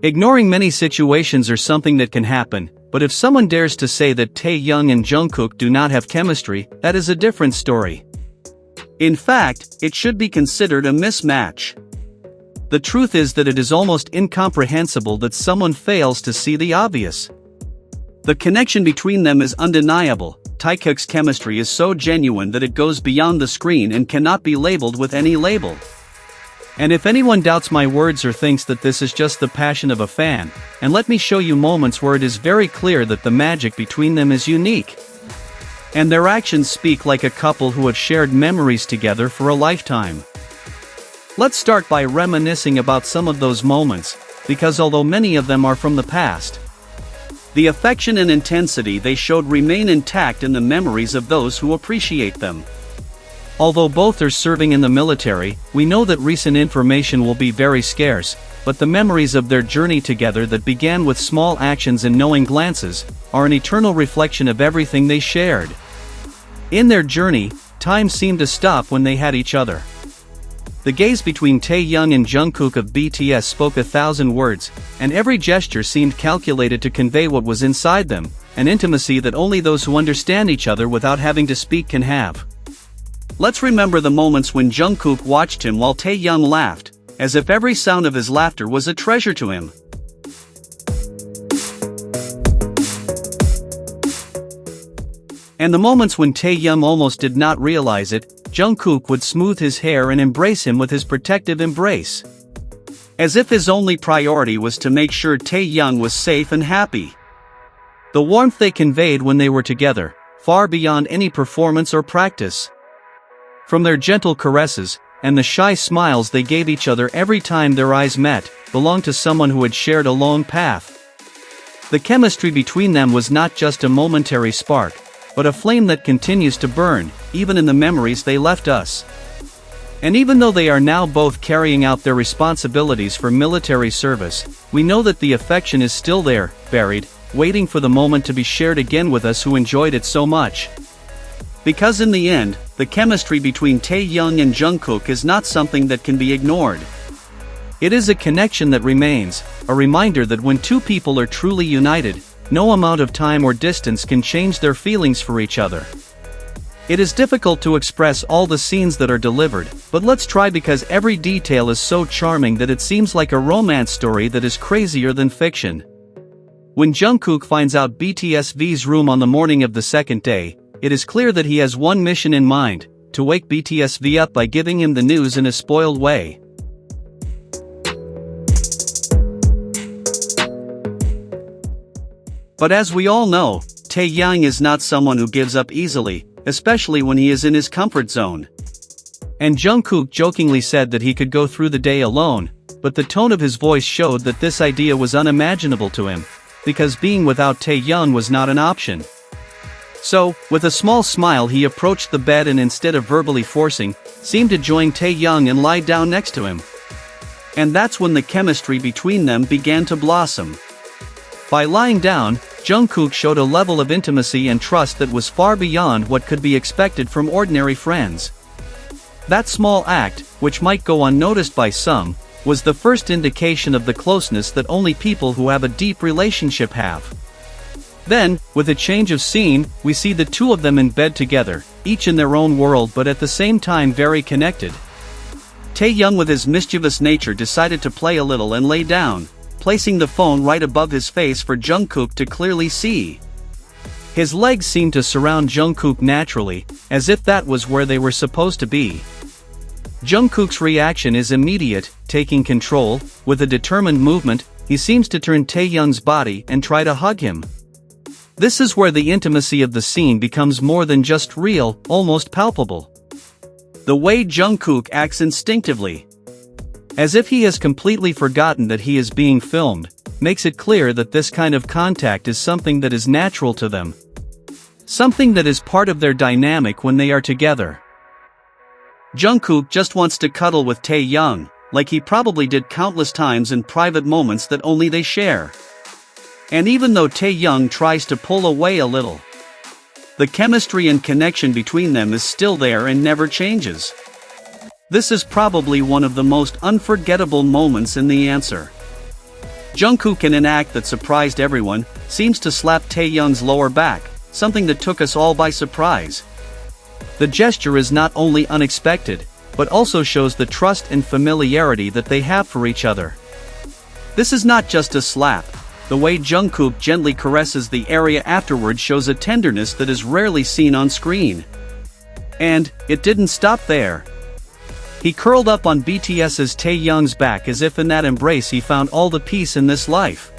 Ignoring many situations are something that can happen, but if someone dares to say that Taehyung and Jungkook do not have chemistry, that is a different story. In fact, it should be considered a mismatch. The truth is that it is almost incomprehensible that someone fails to see the obvious. The connection between them is undeniable. Taekook's chemistry is so genuine that it goes beyond the screen and cannot be labeled with any label. And if anyone doubts my words or thinks that this is just the passion of a fan, and let me show you moments where it is very clear that the magic between them is unique. And their actions speak like a couple who have shared memories together for a lifetime. Let's start by reminiscing about some of those moments, because although many of them are from the past, the affection and intensity they showed remain intact in the memories of those who appreciate them. Although both are serving in the military, we know that recent information will be very scarce, but the memories of their journey together that began with small actions and knowing glances, are an eternal reflection of everything they shared. In their journey, time seemed to stop when they had each other. The gaze between Taehyung and Jungkook of BTS spoke 1,000 words, and every gesture seemed calculated to convey what was inside them, an intimacy that only those who understand each other without having to speak can have. Let's remember the moments when Jungkook watched him while Taehyung laughed, as if every sound of his laughter was a treasure to him. And the moments when Taehyung almost did not realize it, Jungkook would smooth his hair and embrace him with his protective embrace. As if his only priority was to make sure Taehyung was safe and happy. The warmth they conveyed when they were together, far beyond any performance or practice. From their gentle caresses, and the shy smiles they gave each other every time their eyes met, belonged to someone who had shared a long path. The chemistry between them was not just a momentary spark, but a flame that continues to burn, even in the memories they left us. And even though they are now both carrying out their responsibilities for military service, we know that the affection is still there, buried, waiting for the moment to be shared again with us who enjoyed it so much. Because in the end, the chemistry between Taehyung and Jungkook is not something that can be ignored. It is a connection that remains, a reminder that when two people are truly united, no amount of time or distance can change their feelings for each other. It is difficult to express all the scenes that are delivered, but let's try because every detail is so charming that it seems like a romance story that is crazier than fiction. When Jungkook finds out BTS V's room on the morning of the second day, it is clear that he has one mission in mind, to wake BTS V up by giving him the news in a spoiled way. But as we all know, Taehyung is not someone who gives up easily, especially when he is in his comfort zone. And Jungkook jokingly said that he could go through the day alone, but the tone of his voice showed that this idea was unimaginable to him, because being without Taehyung was not an option. So, with a small smile he approached the bed and instead of verbally forcing, seemed to join Taehyung and lie down next to him. And that's when the chemistry between them began to blossom. By lying down, Jungkook showed a level of intimacy and trust that was far beyond what could be expected from ordinary friends. That small act, which might go unnoticed by some, was the first indication of the closeness that only people who have a deep relationship have. Then, with a change of scene, we see the two of them in bed together, each in their own world but at the same time very connected. Taehyung with his mischievous nature decided to play a little and lay down, placing the phone right above his face for Jungkook to clearly see. His legs seemed to surround Jungkook naturally, as if that was where they were supposed to be. Jungkook's reaction is immediate, taking control, with a determined movement, he seems to turn Taehyung's body and try to hug him. This is where the intimacy of the scene becomes more than just real, almost palpable. The way Jungkook acts instinctively, as if he has completely forgotten that he is being filmed, makes it clear that this kind of contact is something that is natural to them. Something that is part of their dynamic when they are together. Jungkook just wants to cuddle with Taehyung, like he probably did countless times in private moments that only they share. And even though Taehyung tries to pull away a little, the chemistry and connection between them is still there and never changes. This is probably one of the most unforgettable moments in The Answer. Jungkook, in an act that surprised everyone, seems to slap Taehyung's lower back, something that took us all by surprise. The gesture is not only unexpected, but also shows the trust and familiarity that they have for each other. This is not just a slap. The way Jungkook gently caresses the area afterward shows a tenderness that is rarely seen on screen. And it didn't stop there. He curled up on BTS's Taehyung's back as if in that embrace he found all the peace in this life.